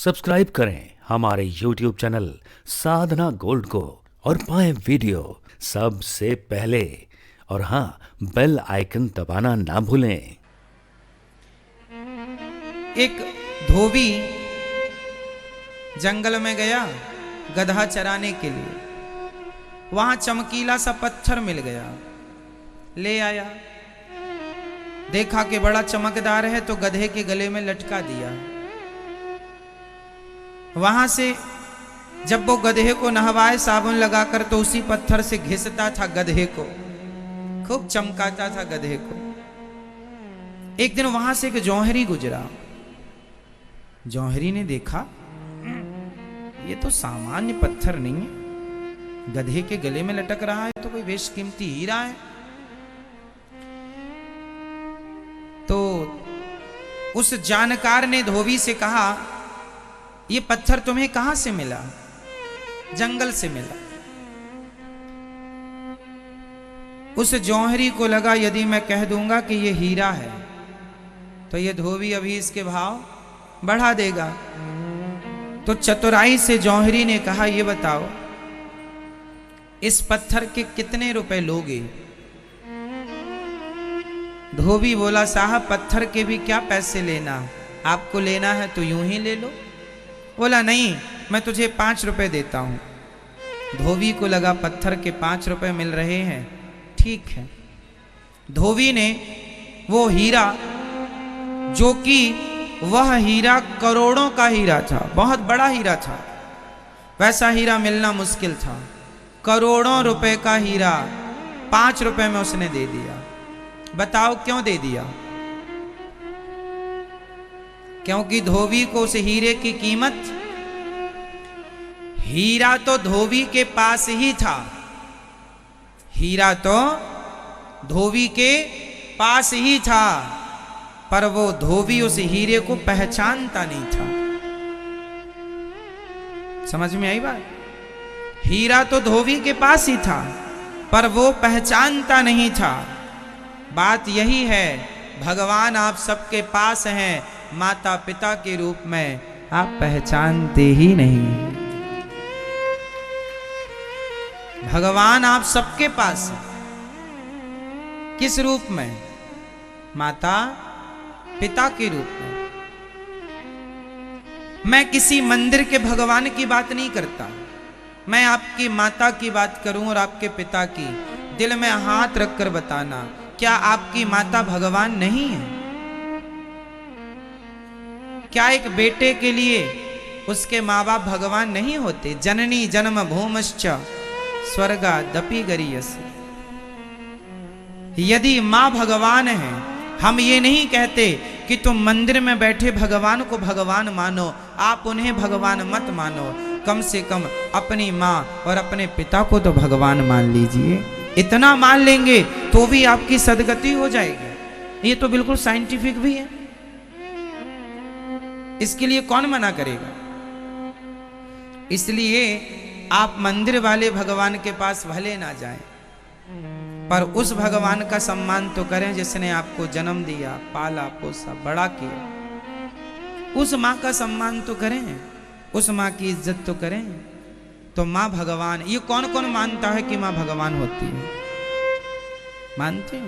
Subscribe करें हमारे YouTube channel साधना gold को और पाएं वीडियो सबसे पहले। और हाँ, बेल आइकन दबाना ना भूलें। एक धोबी जंगल में गया गधा चराने के लिए। वहां चमकीला सा पत्थर मिल गया, ले आया। देखा कि बड़ा चमकदार है तो गधे के गले में लटका दिया। वहां से जब वो गधे को नहवाए साबुन लगाकर तो उसी पत्थर से घिसता था गधे को, खूब चमकाता था गधे को। एक दिन वहां से एक जौहरी गुजरा। जौहरी ने देखा ये तो सामान्य पत्थर नहीं है, गधे के गले में लटक रहा है तो कोई बेशकीमती हीरा है। तो उस जानकार ने धोबी से कहा, ये पत्थर तुम्हें कहां से मिला? जंगल से मिला। उस जौहरी को लगा यदि मैं कह दूंगा कि ये हीरा है तो ये धोबी अभी इसके भाव बढ़ा देगा। तो चतुराई से जौहरी ने कहा, ये बताओ इस पत्थर के कितने रुपए लोगे? धोबी बोला, साहब पत्थर के भी क्या पैसे लेना, आपको लेना है तो यूं ही ले लो। बोला, नहीं मैं तुझे 5 रुपए देता हूं। धोबी को लगा पत्थर के 5 रुपए मिल रहे हैं, ठीक है। धोबी ने वो हीरा, जो कि वह हीरा करोड़ों का हीरा था, बहुत बड़ा हीरा था, वैसा हीरा मिलना मुश्किल था, करोड़ों रुपए का हीरा 5 रुपए में उसने दे दिया। बताओ क्यों दे दिया? क्योंकि धोबी को उस हीरे की कीमत, हीरा तो धोबी के पास ही था, हीरा तो धोबी के पास ही था, पर वो धोबी उस हीरे को पहचानता नहीं था। समझ में आई बात? हीरा तो धोबी के पास ही था पर वो पहचानता नहीं था। बात यही है, भगवान आप सबके पास हैं, माता पिता के रूप में आप पहचानते ही नहीं। भगवान आप सबके पास हैं, किस रूप में? माता पिता के रूप में। मैं किसी मंदिर के भगवान की बात नहीं करता, मैं आपकी माता की बात करूं और आपके पिता की। दिल में हाथ रखकर बताना, क्या आपकी माता भगवान नहीं है? क्या एक बेटे के लिए उसके माँ बाप भगवान नहीं होते? जननी जन्म भूमश्च स्वर्गादपि गरीयसी। यदि माँ भगवान है, हम ये नहीं कहते कि तुम मंदिर में बैठे भगवान को भगवान मानो, आप उन्हें भगवान मत मानो। कम से कम अपनी माँ और अपने पिता को तो भगवान मान लीजिए। इतना मान लेंगे तो भी आपकी सदगति हो जाएगी। ये तो बिल्कुल साइंटिफिक भी है, इसके लिए कौन मना करेगा? इसलिए आप मंदिर वाले भगवान के पास भले ना जाएं, पर उस भगवान का सम्मान तो करें जिसने आपको जन्म दिया, पाला पोसा बड़ा किया। उस माँ का सम्मान तो करें, उस माँ की इज्जत तो करें। तो माँ भगवान, ये कौन कौन मानता है कि माँ भगवान होती है? मानते हो?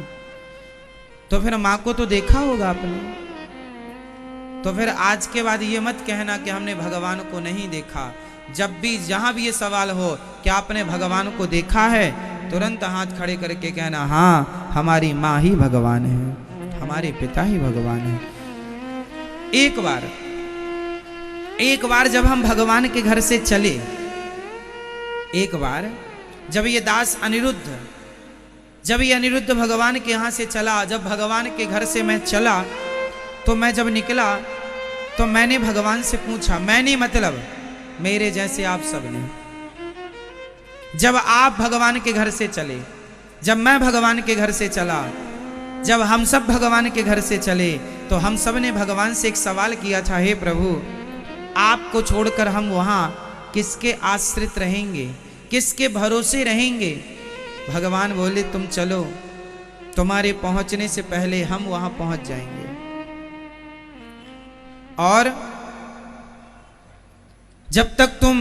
तो फिर माँ को तो देखा होगा आपने। तो फिर आज के बाद ये मत कहना कि हमने भगवान को नहीं देखा। जब भी जहां भी ये सवाल हो कि आपने भगवान को देखा है, तुरंत हाथ खड़े करके कहना, हाँ हमारी माँ ही भगवान है, हमारे पिता ही भगवान है। एक बार जब हम भगवान के घर से चले, एक बार जब ये दास अनिरुद्ध, जब ये अनिरुद्ध भगवान के यहाँ से चला, जब भगवान के घर से मैं चला, तो मैं जब निकला तो मैंने भगवान से पूछा, मैंने मतलब मेरे जैसे आप सब ने, जब आप भगवान के घर से चले, जब मैं भगवान के घर से चला, जब हम सब भगवान के घर से चले, तो हम सब ने भगवान से एक सवाल किया था, हे प्रभु आपको छोड़कर हम वहां किसके आश्रित रहेंगे, किसके भरोसे रहेंगे? भगवान बोले, तुम चलो, तुम्हारे पहुंचने से पहले हम वहां पहुंच जाएंगे। और जब तक तुम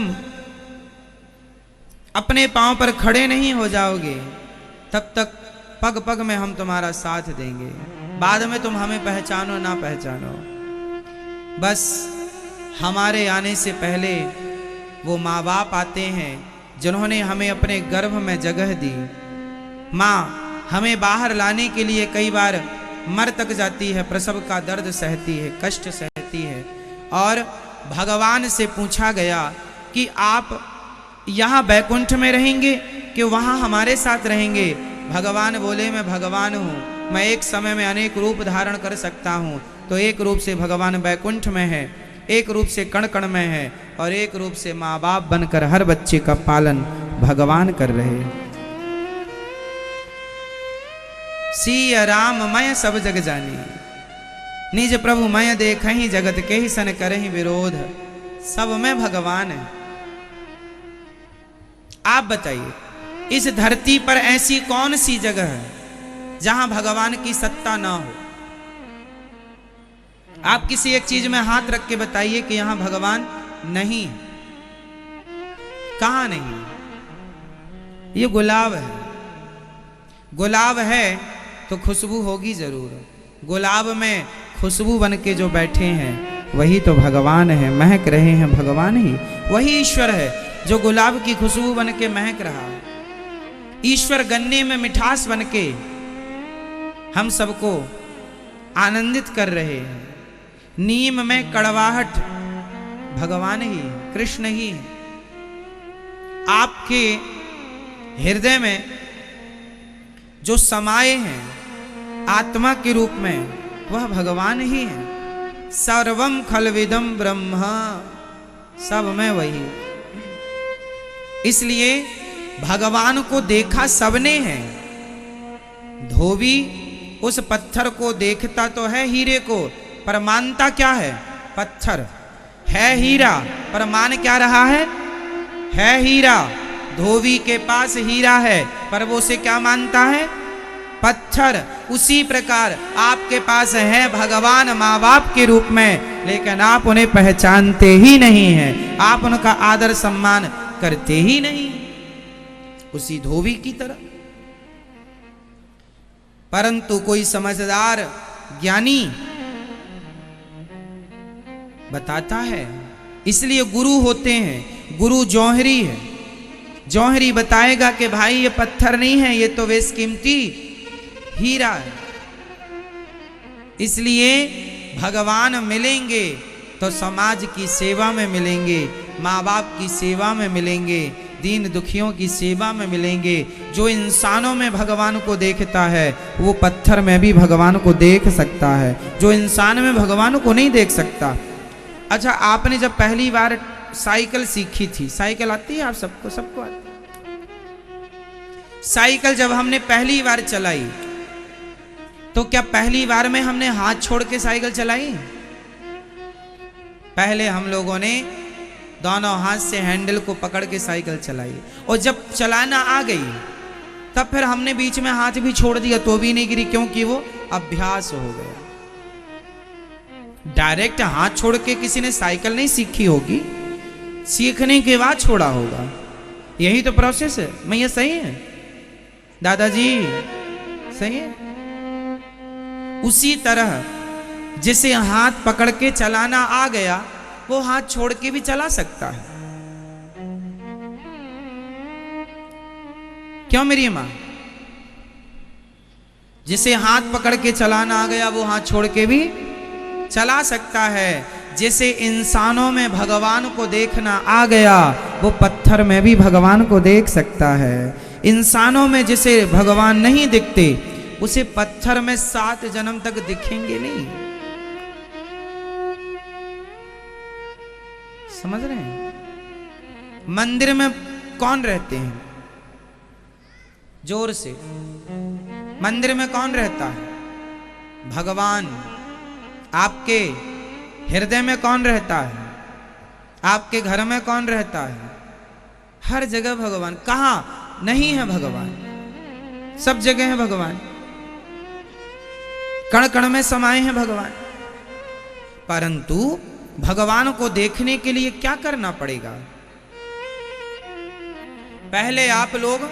अपने पांव पर खड़े नहीं हो जाओगे तब तक पग पग में हम तुम्हारा साथ देंगे। बाद में तुम हमें पहचानो ना पहचानो, बस हमारे आने से पहले वो माँ बाप आते हैं जिन्होंने हमें अपने गर्भ में जगह दी। माँ हमें बाहर लाने के लिए कई बार मर तक जाती है, प्रसव का दर्द सहती है, कष्ट सहती है। और भगवान से पूछा गया कि आप यहाँ बैकुंठ में रहेंगे कि वहाँ हमारे साथ रहेंगे। भगवान बोले मैं भगवान हूँ, मैं एक समय में अनेक रूप धारण कर सकता हूँ। तो एक रूप से भगवान बैकुंठ में है, एक रूप से कण कण में है, और एक रूप से माँ बाप बनकर हर बच्चे का पालन भगवान कर रहे हैं। सिया राम मैं सब जग जानी, निज प्रभु मैं देखहि जगत के ही सन करहि विरोध। सब में भगवान है। आप बताइए इस धरती पर ऐसी कौन सी जगह है जहां भगवान की सत्ता ना हो? आप किसी एक चीज में हाथ रख के बताइए कि यहां भगवान नहीं है। कहां नहीं है? ये गुलाब है। गुलाब है तो खुशबू होगी जरूर। गुलाब में खुशबू बन के जो बैठे हैं वही तो भगवान है, महक रहे हैं भगवान ही। वही ईश्वर है जो गुलाब की खुशबू बन के महक रहा है। ईश्वर गन्ने में मिठास बन के हम सबको आनंदित कर रहे हैं। नीम में कड़वाहट भगवान ही, कृष्ण ही है। आपके हृदय में जो समाये हैं आत्मा के रूप में वह भगवान ही है। सर्वम खलविदम ब्रह्म, सब में वही। इसलिए भगवान को देखा सबने है। धोबी उस पत्थर को देखता तो है हीरे को, पर मानता क्या है? पत्थर है हीरा, पर मान क्या रहा है हीरा। धोबी के पास हीरा है पर वो उसे क्या मानता है? पत्थर। उसी प्रकार आपके पास है भगवान माँ बाप के रूप में, लेकिन आप उन्हें पहचानते ही नहीं हैं, आप उनका आदर सम्मान करते ही नहीं, उसी धोबी की तरह। परंतु कोई समझदार ज्ञानी बताता है, इसलिए गुरु होते हैं। गुरु जौहरी है। जौहरी बताएगा कि भाई ये पत्थर नहीं है, ये तो बेशकीमती हीरा है। इसलिए भगवान मिलेंगे तो समाज की सेवा में मिलेंगे, माँ बाप की सेवा में मिलेंगे, दीन दुखियों की सेवा में मिलेंगे। जो इंसानों में भगवान को देखता है वो पत्थर में भी भगवान को देख सकता है, जो इंसान में भगवान को नहीं देख सकता। अच्छा, आपने जब पहली बार साइकिल सीखी थी, साइकिल आती है आप सबको? सबको आती है। साइकिल जब हमने पहली बार चलाई तो क्या पहली बार में हमने हाथ छोड़ के साइकिल चलाई? पहले हम लोगों ने दोनों हाथ से हैंडल को पकड़ के साइकिल चलाई, और जब चलाना आ गई तब फिर हमने बीच में हाथ भी छोड़ दिया तो भी नहीं गिरी, क्योंकि वो अभ्यास हो गया। डायरेक्ट हाथ छोड़ के किसी ने साइकिल नहीं सीखी होगी, सीखने के बाद छोड़ा होगा। यही तो प्रोसेस है। मैं ये सही है दादाजी? सही है। उसी तरह जिसे हाथ पकड़ के चलाना आ गया वो हाथ छोड़ के भी चला सकता है। क्यों मेरी मां? जिसे हाथ पकड़ के चलाना आ गया वो हाथ छोड़ के भी चला सकता है। जिसे इंसानों में भगवान को देखना आ गया वो पत्थर में भी भगवान को देख सकता है। इंसानों में जिसे भगवान नहीं दिखते उसे पत्थर में 7 जन्म तक दिखेंगे नहीं। समझ रहे हैं? मंदिर में कौन रहते हैं? जोर से। मंदिर में कौन रहता है? भगवान। आपके हृदय में कौन रहता है? आपके घर में कौन रहता है? हर जगह भगवान। कहां नहीं है भगवान? सब जगह है भगवान। कण कण में समाये हैं भगवान। परंतु भगवान को देखने के लिए क्या करना पड़ेगा? पहले आप लोग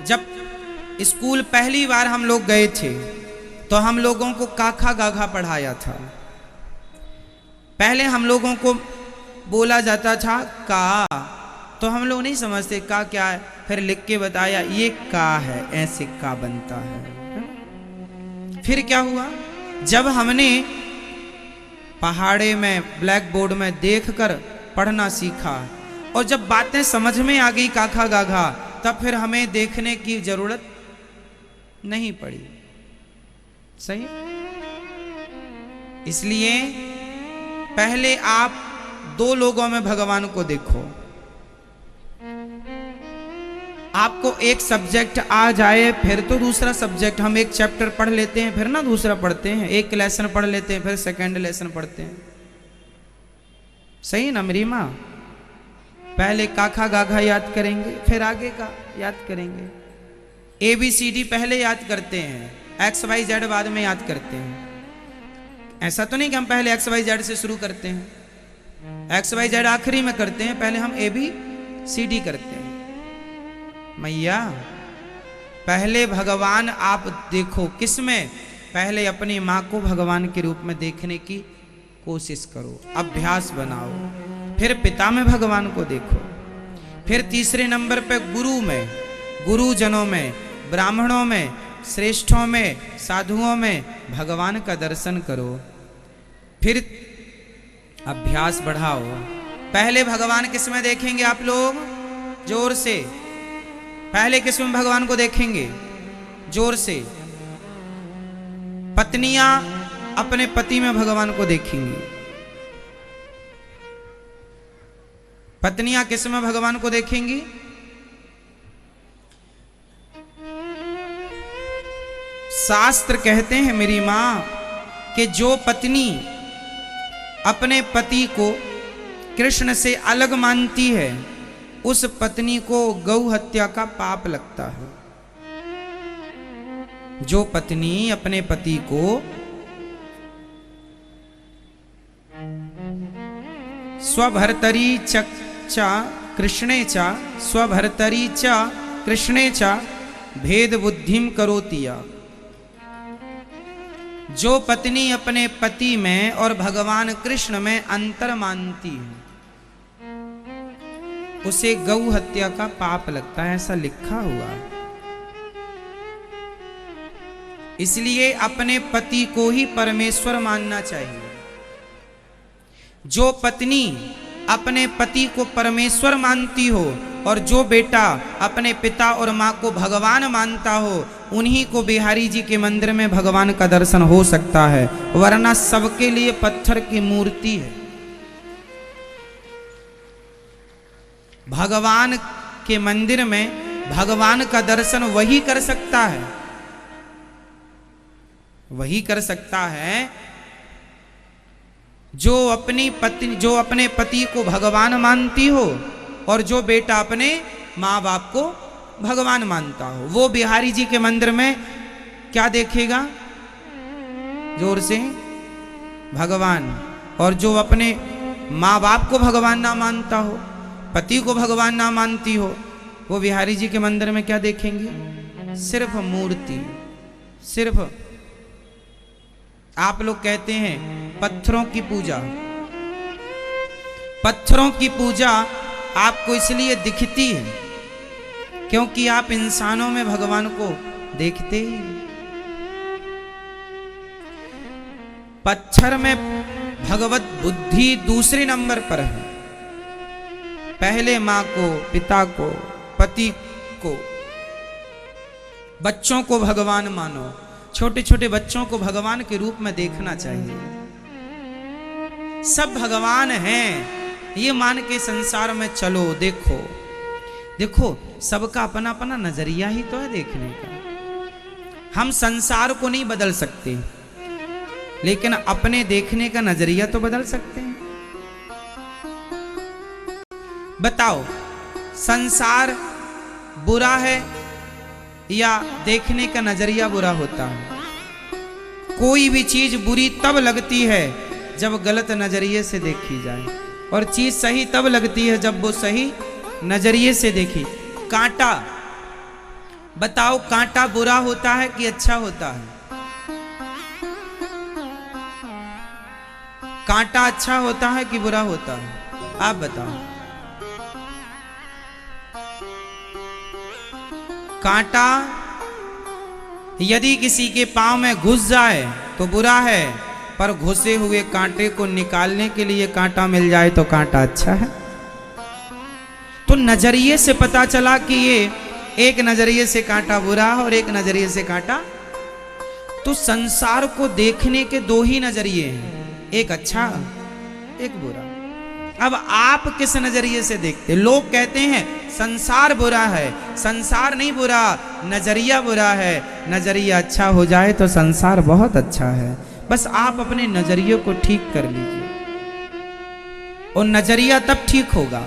जब स्कूल पहली बार हम लोग गए थे तो हम लोगों को काखा गाघा पढ़ाया था। पहले हम लोगों को बोला जाता था का, तो हम लोग नहीं समझते का क्या है, फिर लिख के बताया ये का है, ऐसे का बनता है। फिर क्या हुआ, जब हमने पहाड़े में ब्लैक बोर्ड में देखकर पढ़ना सीखा और जब बातें समझ में आ गई काखा गाघा, तब फिर हमें देखने की जरूरत नहीं पड़ी। सही? इसलिए पहले आप दो लोगों में भगवान को देखो। आपको एक सब्जेक्ट आ जाए फिर तो दूसरा सब्जेक्ट, हम एक चैप्टर पढ़ लेते हैं फिर ना दूसरा पढ़ते हैं, एक लेसन पढ़ लेते हैं फिर सेकंड लेसन पढ़ते हैं। सही ना मेरी माँ? पहले काखा गाघा याद करेंगे फिर आगे का याद करेंगे। ABCD पहले याद करते हैं, XYZ बाद में याद करते हैं। ऐसा तो नहीं कि हम पहले XYZ से शुरू करते हैं, XYZ आखिरी में करते हैं, पहले हम ABCD करते हैं। मैया पहले भगवान आप देखो, किसमें? पहले अपनी माँ को भगवान के रूप में देखने की कोशिश करो, अभ्यास बनाओ। फिर पिता में भगवान को देखो। फिर तीसरे नंबर पे गुरु में, गुरुजनों में, ब्राह्मणों में, श्रेष्ठों में, साधुओं में भगवान का दर्शन करो। फिर अभ्यास बढ़ाओ। पहले भगवान किस में देखेंगे आप लोग? जोर से। पहले किस में भगवान को देखेंगे? जोर से। पत्नियां अपने पति में भगवान को देखेंगी। पत्नियां किस में भगवान को देखेंगी? शास्त्र कहते हैं मेरी मां कि जो पत्नी अपने पति को कृष्ण से अलग मानती है उस पत्नी को गौ हत्या का पाप लगता है। जो पत्नी अपने पति को स्वभर्तरी चा कृष्णे चा स्वभर्तरी चा कृष्णे चा भेद बुद्धिम करोतिया। जो पत्नी अपने पति में और भगवान कृष्ण में अंतर मानती है उसे गौ हत्या का पाप लगता है, ऐसा लिखा हुआ। इसलिए अपने पति को ही परमेश्वर मानना चाहिए। जो पत्नी अपने पति को परमेश्वर मानती हो और जो बेटा अपने पिता और माँ को भगवान मानता हो, उन्हीं को बिहारी जी के मंदिर में भगवान का दर्शन हो सकता है, वरना सबके लिए पत्थर की मूर्ति है। भगवान के मंदिर में भगवान का दर्शन वही कर सकता है, वही कर सकता है जो अपने पति को भगवान मानती हो और जो बेटा अपने माँ बाप को भगवान मानता हो। वो बिहारी जी के मंदिर में क्या देखेगा? जोर से, भगवान। और जो अपने माँ बाप को भगवान ना मानता हो, पति को भगवान ना मानती हो, वो बिहारी जी के मंदिर में क्या देखेंगे? सिर्फ मूर्ति। सिर्फ आप लोग कहते हैं पत्थरों की पूजा। पत्थरों की पूजा आपको इसलिए दिखती है क्योंकि आप इंसानों में भगवान को देखते ही। पत्थर में भगवत बुद्धि दूसरे नंबर पर है। पहले मां को, पिता को, पति को, बच्चों को भगवान मानो। छोटे छोटे बच्चों को भगवान के रूप में देखना चाहिए। सब भगवान हैं ये मान के संसार में चलो। देखो देखो, सबका अपना अपना नजरिया ही तो है देखने का। हम संसार को नहीं बदल सकते, लेकिन अपने देखने का नजरिया तो बदल सकते हैं। बताओ, संसार बुरा है या देखने का नजरिया बुरा होता है? कोई भी चीज बुरी तब लगती है जब गलत नजरिए से देखी जाए, और चीज सही तब लगती है जब वो सही नजरिए से देखी। कांटा, बताओ कांटा बुरा होता है कि अच्छा होता है? कांटा अच्छा होता है कि बुरा होता है? आप बताओ। कांटा यदि किसी के पांव में घुस जाए तो बुरा है, पर घुसे हुए कांटे को निकालने के लिए कांटा मिल जाए तो कांटा अच्छा है। तो नजरिए से पता चला कि ये एक नजरिए से कांटा बुरा है और एक नजरिए से कांटा। तो संसार को देखने के दो ही नजरिए हैं, एक अच्छा एक बुरा। अब आप किस नजरिए से देखते? लोग कहते हैं संसार बुरा है, संसार नहीं बुरा, नजरिया बुरा है। नजरिया अच्छा हो जाए तो संसार बहुत अच्छा है। बस आप अपने नजरिए को ठीक कर लीजिए, और नजरिया तब ठीक होगा